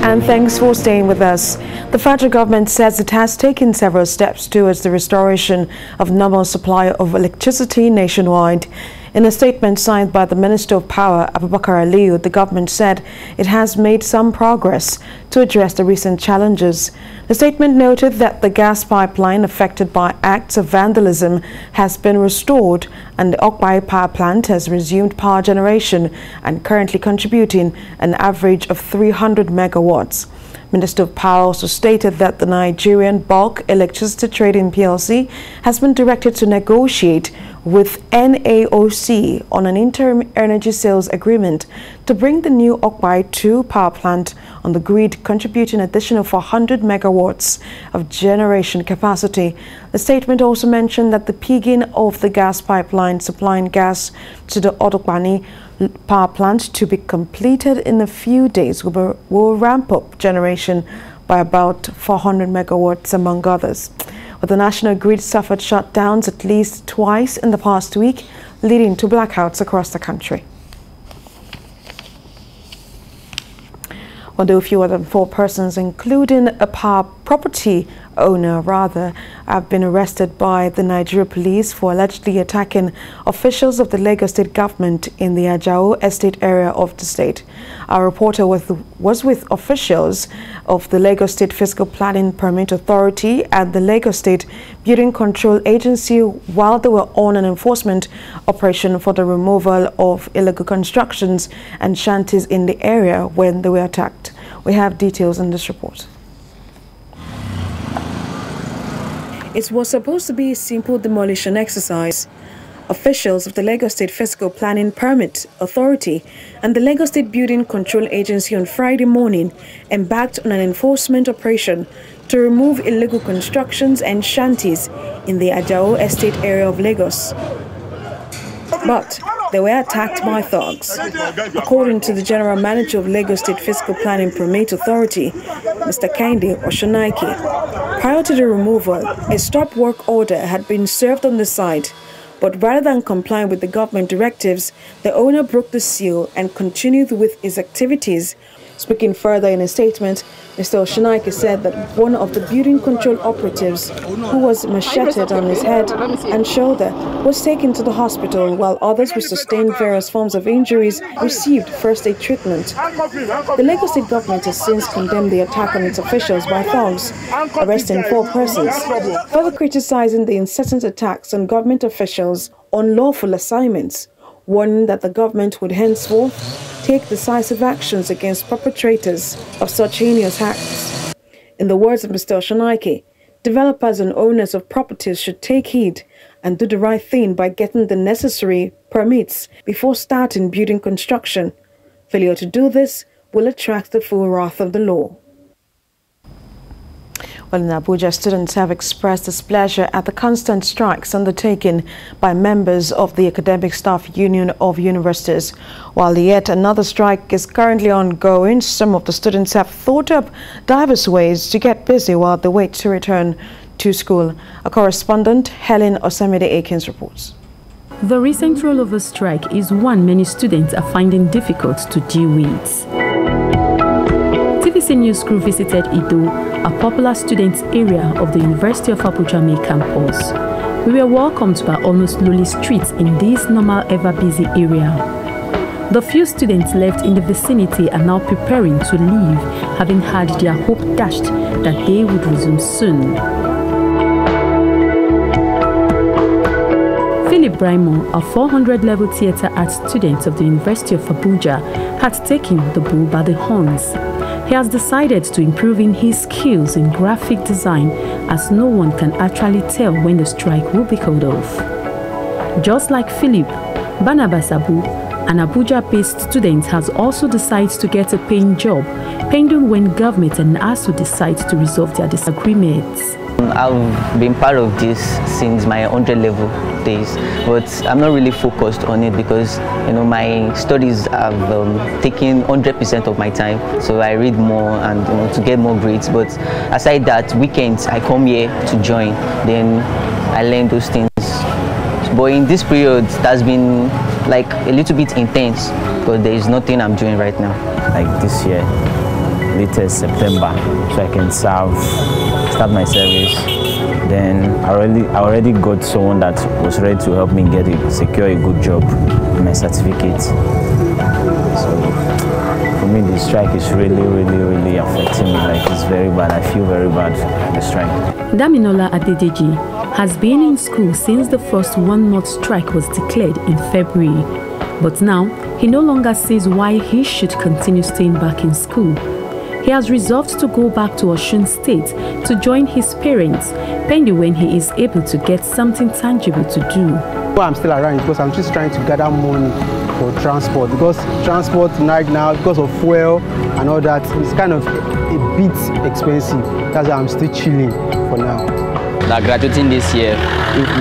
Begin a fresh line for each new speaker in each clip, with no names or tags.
And thanks for staying with us. The federal government says it has taken several steps towards the restoration of normal supply of electricity nationwide. In a statement signed by the Minister of Power, Abubakar Aliyu, the government said it has made some progress to address the recent challenges. The statement noted that the gas pipeline affected by acts of vandalism has been restored and the Okpai power plant has resumed power generation and currently contributing an average of 300 megawatts. Minister of Power also stated that the Nigerian Bulk Electricity Trading PLC has been directed to negotiate with NAOC on an interim energy sales agreement to bring the new Okpai 2 power plant on the grid, contributing additional 400 megawatts of generation capacity. The statement also mentioned that the pigging of the gas pipeline supplying gas to the Odokbani power plant to be completed in a few days will ramp up generation by about 400 megawatts, among others. But the national grid suffered shutdowns at least twice in the past week, leading to blackouts across the country. Although fewer than 4 persons, including a property owner, have been arrested by the Nigerian police for allegedly attacking officials of the Lagos State government in the Ajao estate area of the state. Our reporter was with officials of the Lagos State Fiscal Planning Permit Authority and the Lagos State Building Control Agency while they were on an enforcement operation for the removal of illegal constructions and shanties in the area when they were attacked. We have details in this report. It was supposed to be a simple demolition exercise. Officials of the Lagos State Fiscal Planning Permit Authority and the Lagos State Building Control Agency on Friday morning embarked on an enforcement operation to remove illegal constructions and shanties in the Ajao estate area of Lagos. But they were attacked by thugs. According to the General Manager of Lagos State Fiscal Planning Permit Authority, Mr. Kende Oshonaike, prior to the removal, a stop work order had been served on the site, but rather than complying with the government directives, the owner broke the seal and continued with his activities. Speaking further in a statement, Mr. Oshonaike said that one of the building control operatives, who was macheted on his head and shoulder, was taken to the hospital, while others who sustained various forms of injuries received first-aid treatment. The Lagos State government has since condemned the attack on its officials by thugs, arresting 4 persons, further criticizing the incessant attacks on government officials on lawful assignments, warning that the government would henceforth take decisive actions against perpetrators of such heinous acts. In the words of Mr. Oshonaike, developers and owners of properties should take heed and do the right thing by getting the necessary permits before starting building construction. Failure to do this will attract the full wrath of the law. Well, in Abuja, students have expressed displeasure at the constant strikes undertaken by members of the Academic Staff Union of Universities. While yet another strike is currently ongoing, some of the students have thought up diverse ways to get busy while they wait to return to school. A correspondent, Helen Osamide-Akins, reports.
The recent rollover strike is one many students are finding difficult to deal with. TVC News crew visited Ido, a popular students' area of the University of Abuja main campus. We were welcomed by almost lonely streets in this normal ever-busy area. The few students left in the vicinity are now preparing to leave, having had their hope dashed that they would resume soon. Philip Braimo, a 400-level theatre arts student of the University of Abuja, had taken the bull by the horns. He has decided to improve in his skills in graphic design, as no one can actually tell when the strike will be called off. Just like Philip, Barnabas Abu, an Abuja-based student, has also decided to get a paying job, pending when government and ASU decide to resolve their disagreements.
I've been part of this since my 100-level days, but I'm not really focused on it because, my studies have taken 100% of my time. So I read more and, to get more grades. But aside that, weekends I come here to join. Then I learn those things. But in this period, that's been like a little bit intense because there is nothing I'm doing right now.
Like this year, latest September, so I can start my service. Then I already got someone that was ready to help me secure a good job with my certificate. So for me, the strike is really affecting me. Like, it's very bad. I feel very bad for the strike.
Damilola Adedeji has been in school since the first one-month strike was declared in February. But now, he no longer sees why he should continue staying back in school. He has resolved to go back to Osun State to join his parents, pending when he is able to get something tangible to do.
Why I'm still around is because I'm just trying to gather money for transport, because transport right now, because of fuel and all that, it's kind of a bit expensive. That's why I'm still chilling for now.
Like graduating this year,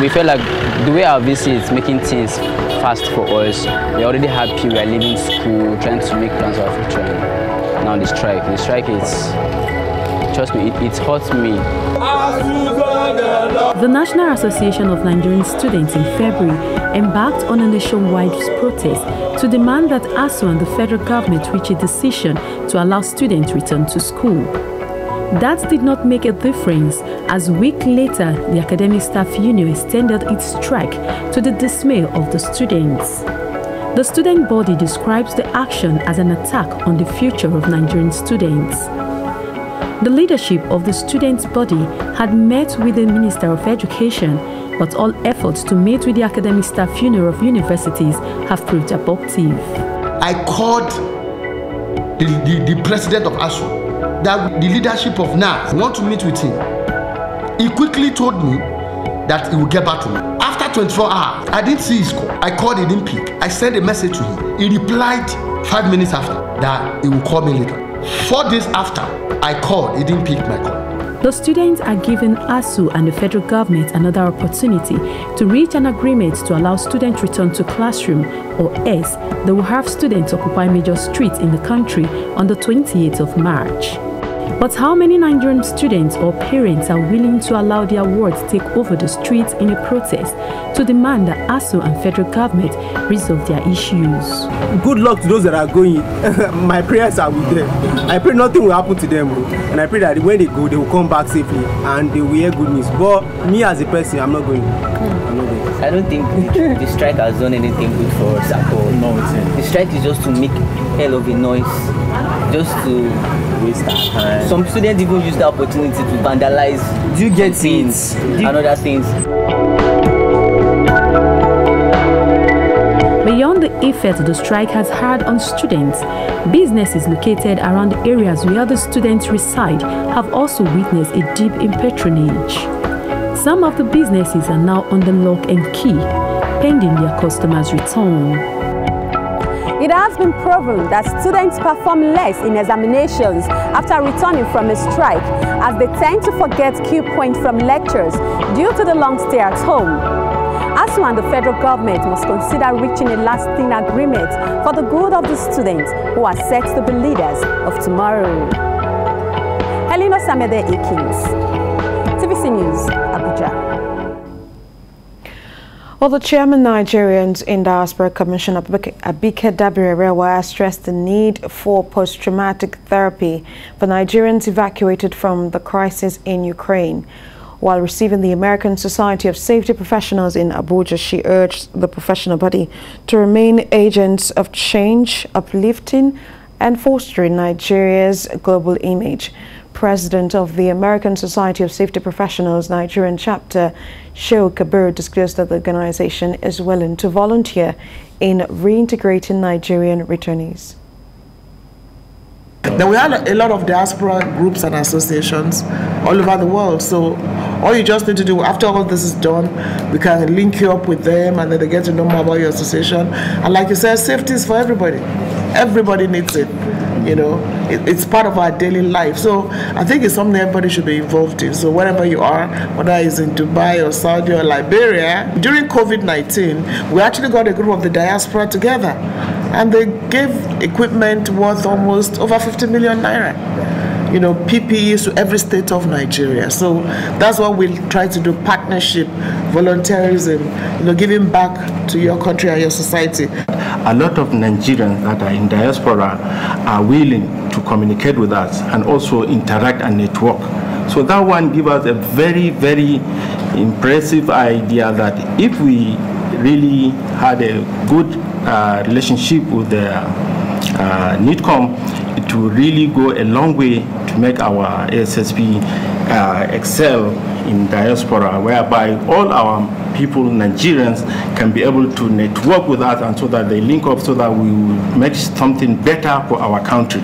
we felt like the way our VC is making things fast for us. We're already happy, we are leaving school, trying to make plans for our future. Now the strike is, trust me, it hurts me.
The National Association of Nigerian Students in February embarked on a nationwide protest to demand that ASU and the federal government reach a decision to allow students return to school. That did not make a difference, as a week later, the Academic Staff Union extended its strike to the dismay of the students. The student body describes the action as an attack on the future of Nigerian students. The leadership of the students' body had met with the Minister of Education, but all efforts to meet with the Academic Staff Union of universities have proved abortive.
I called the president of ASU, that the leadership of NAS want to meet with him. He quickly told me that he will get back to me. After 24 hours, I didn't see his call. I called, he didn't pick. I sent a message to him. He replied 5 minutes after that he will call me later. 4 days after, I called, he didn't pick my call.
The students are giving ASU and the federal government another opportunity to reach an agreement to allow students return to classroom, or else they will have students occupy major streets in the country on the 28th of March. But how many Nigerian students or parents are willing to allow their wards take over the streets in a protest to demand that ASU and federal government resolve their issues?
Good luck to those that are going. My prayers are with them. I pray nothing will happen to them, and I pray that when they go, they will come back safely and they will hear good news. But me as a person, I'm not going.
I don't think the strike has done anything good for us at all. No, the strike is just to make hell of a noise, just to waste our time. Some students even use the opportunity to vandalize.
Do you get
things and other things?
Beyond the effect the strike has had on students, businesses located around the areas where the students reside have also witnessed a dip in patronage. Some of the businesses are now under lock and key, pending their customers' return.
It has been proven that students perform less in examinations after returning from a strike, as they tend to forget key points from lectures due to the long stay at home. ASU and the federal government must consider reaching a lasting agreement for the good of the students who are set to be leaders of tomorrow. Helena Samede Akins, TVC News, Abuja.
Well, the chairman Nigerians in Diaspora Commission, Abike Dabirewa, has stressed the need for post-traumatic therapy for Nigerians evacuated from the crisis in Ukraine. While receiving the American Society of Safety Professionals in Abuja, she urged the professional body to remain agents of change, uplifting and fostering Nigeria's global image. President of the American Society of Safety Professionals Nigerian chapter, Shehu Kabir, disclosed that the organization is willing to volunteer in reintegrating Nigerian returnees.
Then we had a lot of diaspora groups and associations all over the world. So all you just need to do, after all this is done, we can link you up with them and then they get to know more about your association. And like you said, safety is for everybody. Everybody needs it. You know, it's part of our daily life. So I think it's something everybody should be involved in. So wherever you are, whether it's in Dubai or Saudi or Liberia, during COVID-19, we actually got a group of the diaspora together and they gave equipment worth almost over 50 million naira. You know, PPEs to every state of Nigeria. So that's what we'll try to do, partnership, volunteerism, you know, giving back to your country and your society.
A lot of Nigerians that are in diaspora are willing to communicate with us and also interact and network. So that one gives us a very, very impressive idea that if we really had a good relationship with the NITCOM, it will really go a long way to make our ASSP excel in diaspora, whereby all our people, Nigerians, can be able to network with us and so that they link up so that we will make something better for our country.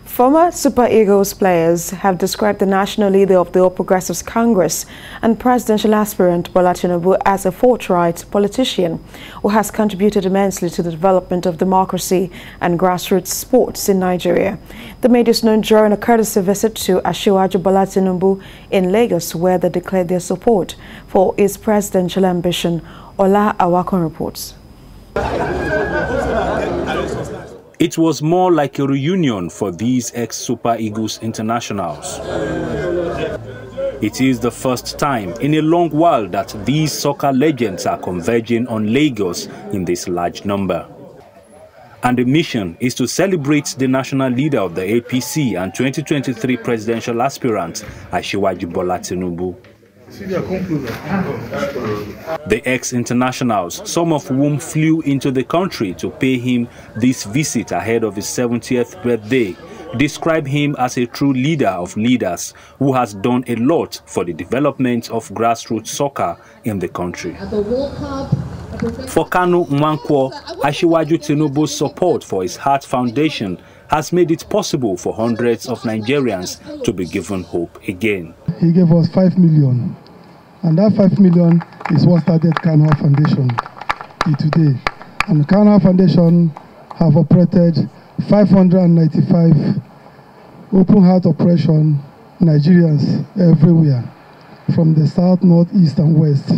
Former Super Eagles players have described the national leader of the All Progressives Congress and presidential aspirant Bola Tinubu as a forthright politician who has contributed immensely to the development of democracy and grassroots sports in Nigeria. The made this known during a courtesy visit to Asiwaju Bola Tinubu in Lagos, where they declared their support for his presidential ambition. Ola Awakon reports.
It was more like a reunion for these ex-Super Eagles internationals. It is the first time in a long while that these soccer legends are converging on Lagos in this large number. And the mission is to celebrate the national leader of the APC and 2023 presidential aspirant, Asiwaju Bola Tinubu. The ex-internationals, some of whom flew into the country to pay him this visit ahead of his 70th birthday, describe him as a true leader of leaders who has done a lot for the development of grassroots soccer in the country. For Kanu Nwankwo, Asiwaju Tinubu's support for his Heart Foundation has made it possible for hundreds of Nigerians to be given hope again.
He gave us 5 million. And that 5 million is what started Kanu Foundation today. And Kanu Foundation have operated 595 open heart operation Nigerians everywhere, from the south, north, east, and west.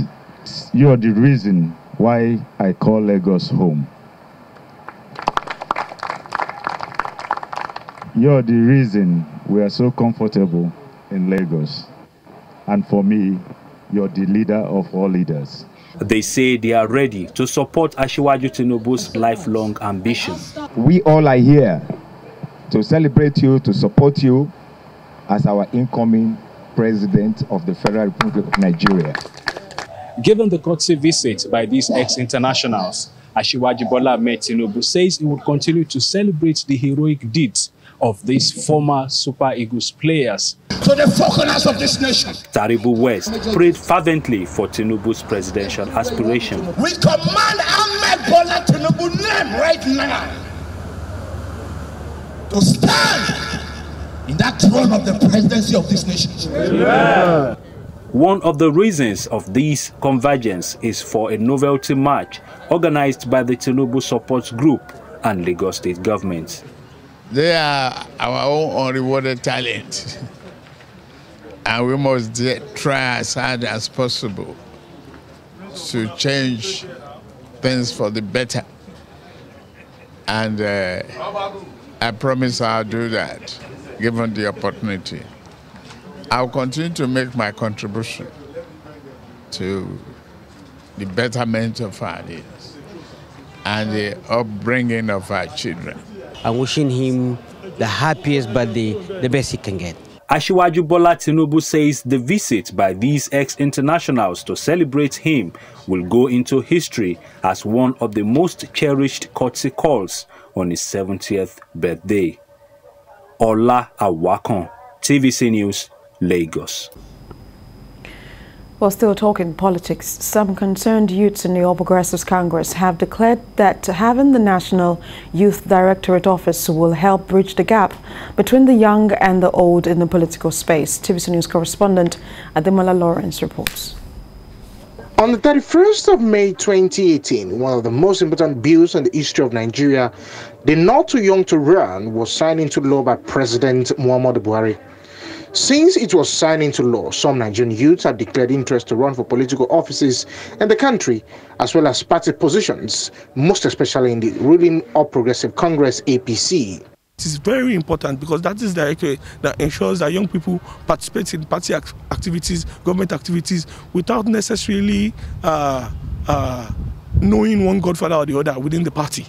You are the reason why I call Lagos home. You are the reason we are so comfortable in Lagos. And for me, you're the leader of all leaders.
They say they are ready to support Asiwaju Tinubu's lifelong ambition.
We all are here to celebrate you, to support you as our incoming president of the Federal Republic of Nigeria.
Given the courtesy visit by these ex-internationals, Asiwaju Bola Tinubu says he would continue to celebrate the heroic deeds of these former Super Eagles players.
To the foreigners of this nation,
Taribu West prayed fervently for Tinubu's presidential aspiration.
We command Ahmed Bola Tinubu's name right now to stand in that throne of the presidency of this nation.
Amen. One of the reasons of this convergence is for a novelty march organized by the Tinubu Support Group and Lagos State government.
They are our own unrewarded talent, and we must try as hard as possible to change things for the better. And I promise I'll do that, given the opportunity. I'll continue to make my contribution to the betterment of our leaders and the upbringing of our children.
I'm wishing him the happiest birthday, the best he can get.
Asiwaju Bola Tinubu says the visit by these ex-internationals to celebrate him will go into history as one of the most cherished courtesy calls on his 70th birthday. Ola Awakon, TVC News, Lagos.
While still talking politics, some concerned youths in the All Progressives Congress have declared that having the National Youth Directorate office will help bridge the gap between the young and the old in the political space. TVC News correspondent Ademola Lawrence reports.
On the 31st of May 2018, one of the most important bills in the history of Nigeria, the Not Too Young to Run, was signed into law by President Muhammadu Buhari. Since it was signed into law, some Nigerian youths have declared interest to run for political offices in the country, as well as party positions, most especially in the ruling All Progressive Congress APC.
It is very important because that is the directorate that ensures that young people participate in party activities, government activities, without necessarily knowing one godfather or the other within the party.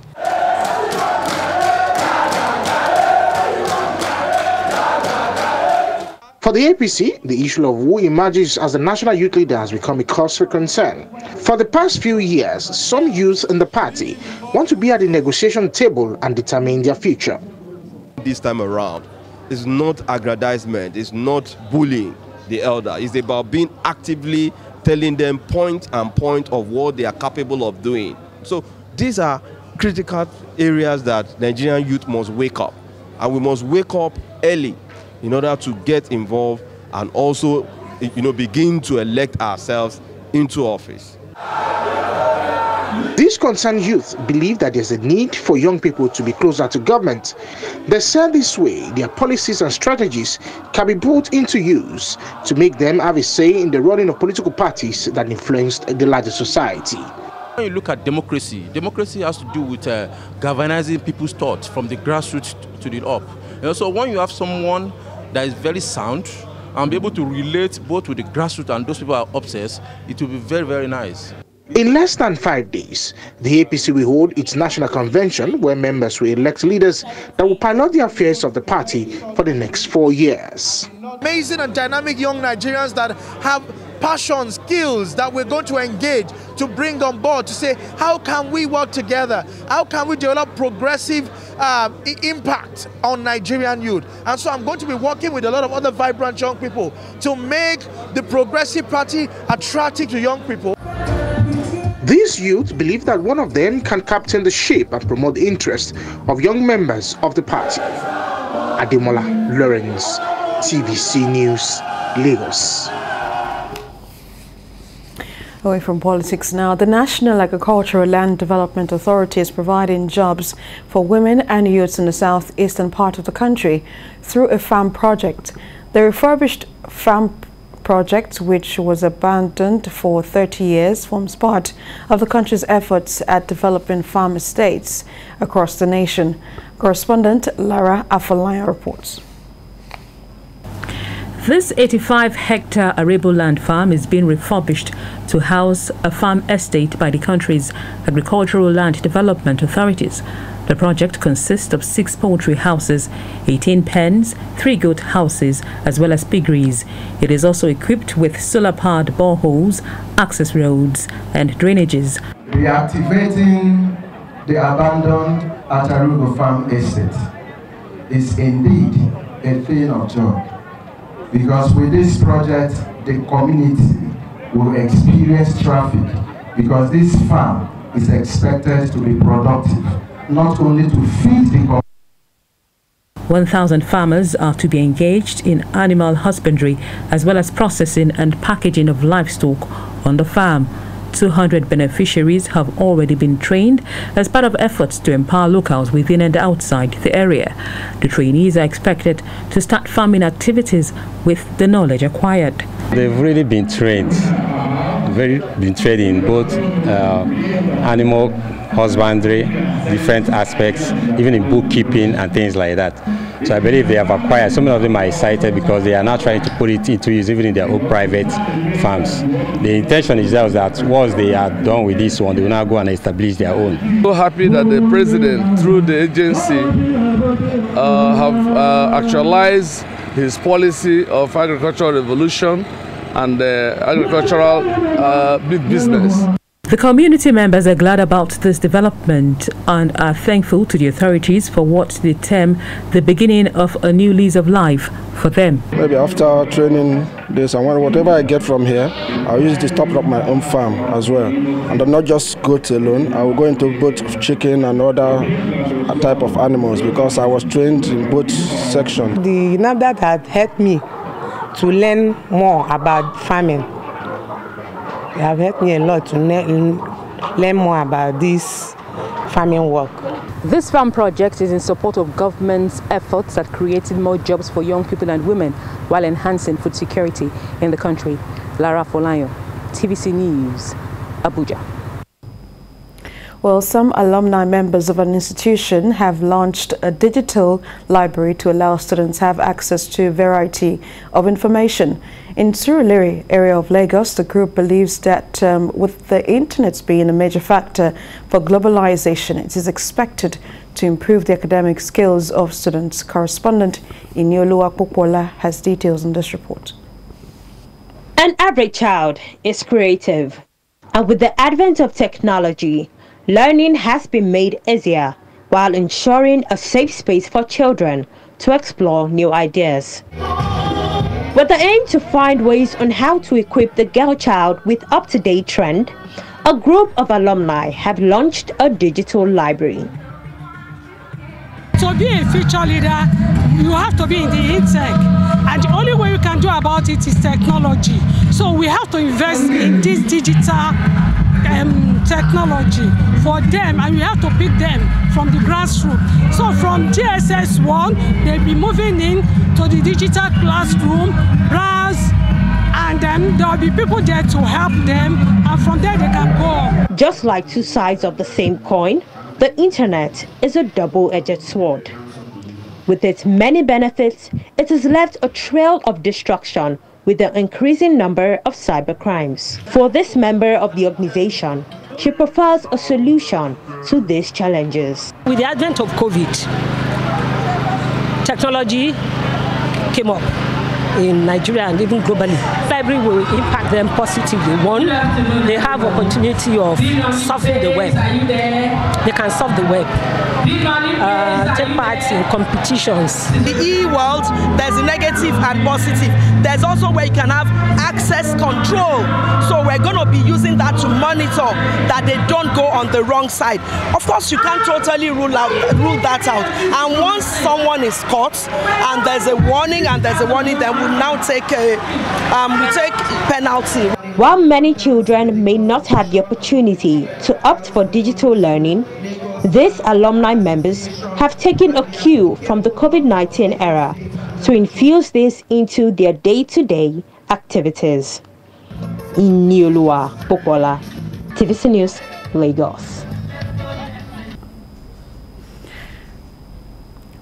For the APC, the issue of who emerges as the national youth leader has become a cause for concern. For the past few years, some youth in the party want to be at the negotiation table and determine their future.
This time around, it's not aggrandizement, it's not bullying the elder. It's about being actively telling them point of what they are capable of doing. So these are critical areas that Nigerian youth must wake up. And we must wake up early in order to get involved and also, begin to elect ourselves into office.
These concerned youth believe that there's a need for young people to be closer to government. They said this way, their policies and strategies can be put into use to make them have a say in the running of political parties that influenced the larger society.
When you look at democracy, democracy has to do with galvanizing people's thoughts from the grassroots to the up. So when you have someone that is very sound and be able to relate both with the grassroots and those people who are obsessed, it will be very, very nice.
In less than 5 days, the APC will hold its national convention where members will elect leaders that will pilot the affairs of the party for the next 4 years.
Amazing and dynamic young Nigerians that have passion, skills that we're going to engage to bring on board to say, how can we work together? How can we develop progressive impact on Nigerian youth? And so I'm going to be working with a lot of other vibrant young people to make the Progressive Party attractive to young people.
These youth believe that one of them can captain the ship and promote the interests of young members of the party. Ademola Lawrence, TVC News, Lagos.
Away from politics now, the National Agricultural Land Development Authority is providing jobs for women and youths in the southeastern part of the country through a farm project. The refurbished farm project, which was abandoned for 30 years, forms part of the country's efforts at developing farm estates across the nation. Correspondent Lara Afolayan reports.
This 85-hectare arable land farm is being refurbished to house a farm estate by the country's agricultural land development authorities. The project consists of 6 poultry houses, 18 pens, 3 goat houses, as well as piggeries. It is also equipped with solar-powered boreholes, access roads, and drainages.
Reactivating the abandoned Atarugo farm estate is indeed a thing of joy, because with this project, the community will experience traffic, because this farm is expected to be productive, not only to feed the community.
1,000 farmers are to be engaged in animal husbandry as well as processing and packaging of livestock on the farm. 200 beneficiaries have already been trained as part of efforts to empower locals within and outside the area. The trainees are expected to start farming activities with the knowledge acquired.
They've really been trained, in both animal husbandry, different aspects, even in bookkeeping and things like that. So I believe they have acquired. Some of them are excited because they are now trying to put it into use even in their own private farms. The intention is that once they are done with this one, they will now go and establish their own.
So happy that the president, through the agency, have actualized his policy of agricultural revolution and agricultural big business.
The community members are glad about this development and are thankful to the authorities for what they term the beginning of a new lease of life for them.
Maybe after training this and whatever I get from here, I'll use it to top up my own farm as well. And I'm not just goats alone, I will go into both chicken and other type of animals because I was trained in both sections.
The NAFDAC had helped me to learn more about farming. They have helped me a lot to learn more about this farming work.
This farm project is in support of government's efforts at creating more jobs for young people and women while enhancing food security in the country. Lara Afolayan, TVC News, Abuja.
Well, some alumni members of an institution have launched a digital library to allow students have access to a variety of information. In Surulere area of Lagos, the group believes that with the internet being a major factor for globalization, it is expected to improve the academic skills of students. Correspondent Oluwo has details on this report.
An average child is creative, and with the advent of technology, learning has been made easier while ensuring a safe space for children to explore new ideas. With the aim to find ways on how to equip the girl child with up-to-date trend, a group of alumni have launched a digital library.
To be a future leader, you have to be in the intake, and the only way you can do about it is technology. So we have to invest in this digital technology for them, and we have to pick them from the grassroots. So from GSS 1, they'll be moving in to the digital classroom, browse, and then there'll be people there to help them, and from there they can go.
Just like two sides of the same coin, the internet is a double-edged sword. With its many benefits, it has left a trail of destruction with the increasing number of cybercrimes. For this member of the organization, she prefers a solution to these challenges.
With the advent of COVID, technology came up in Nigeria and even globally. Library will impact them positively. One, they have opportunity of surfing the web. They can surf the web. Take part in competitions.
The e-world, there's a negative and positive. There's also where you can have access control. So we're going to be using that to monitor that they don't go on the wrong side. Of course, you can't totally rule that out. And once someone is caught and there's a warning, then we'll now take a penalty.
While many children may not have the opportunity to opt for digital learning, these alumni members have taken a cue from the COVID-19 era to infuse this into their day-to-day activities. Oluwo, TVC News, Lagos.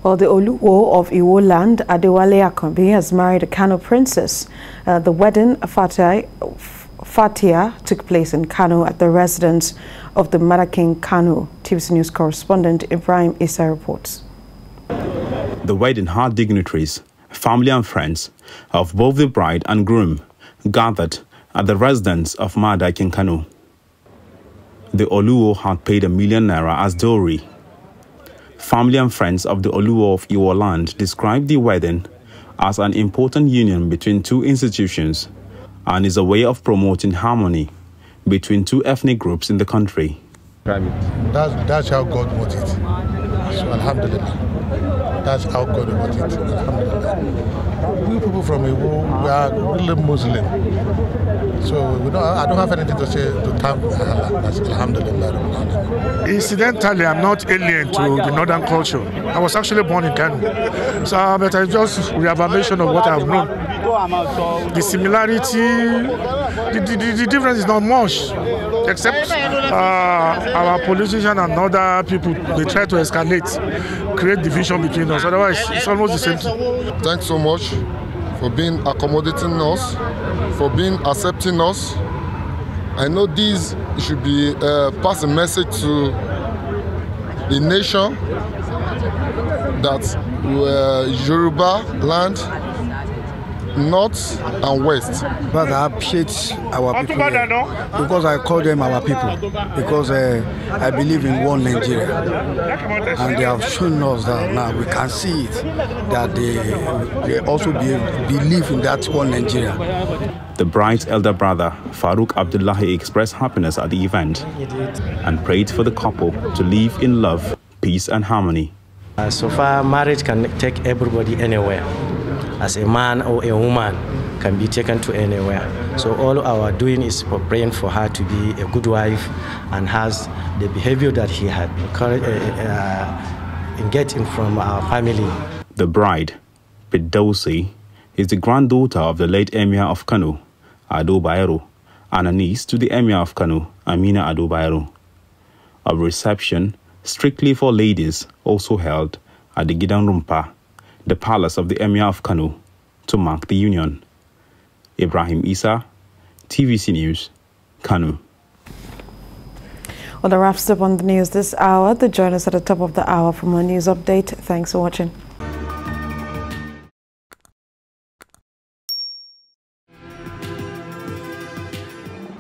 Well, the oluwo of Iwoland, Adewale Akanbi, has married a Kano princess. The wedding Fatia took place in Kano at the residence of the Mother King Kano. TVC News correspondent Ibrahim Issa reports.
The wedding had dignitaries, family and friends of both the bride and groom gathered at the residence of Mother King Kano. The oluwo had paid ₦1 million as dowry. Family and friends of the oluwo of Iwoland described the wedding as an important union between two institutions and is a way of promoting harmony between two ethnic groups in the country.
That's how God wants it. So Alhamdulillah. That's how God wants it. Alhamdulillah. We people from Iwo, we are really Muslim. So I don't have anything to say to thank Allah. That's Alhamdulillah.
Incidentally, I'm not alien to the northern culture. I was actually born in Kano. So, but I just reaffirmation of what I've known. The similarity, the difference is not much, except our politicians and other people, they try to escalate, create division between us. Otherwise, it's almost the same thing.
Thanks so much for being accommodating us, for being accepting us. I know this should be pass a message to the nation that Yoruba land, North and West.
But I appreciate our people because I call them our people because I believe in one Nigeria, and they have shown us that now we can see it that they also believe in that one Nigeria.
The bride's elder brother Farouk Abdullahi expressed happiness at the event and prayed for the couple to live in love, peace and harmony.
So far, marriage can take everybody anywhere. As a man or a woman can be taken to anywhere. So all our doing is for praying for her to be a good wife and has the behavior that he had been getting from our family.
The bride, Bidawsi, is the granddaughter of the late Emir of Kano, Ado Bayero, and a niece to the Emir of Kano, Amina Ado Bayero. A reception strictly for ladies also held at the Gidan Rumpa, the palace of the Emir of Kano, to mark the union. Ibrahim Isa, TVC News, Kano.
Well, that wraps up on the news this hour. Join us at the top of the hour for more news update. Thanks for watching.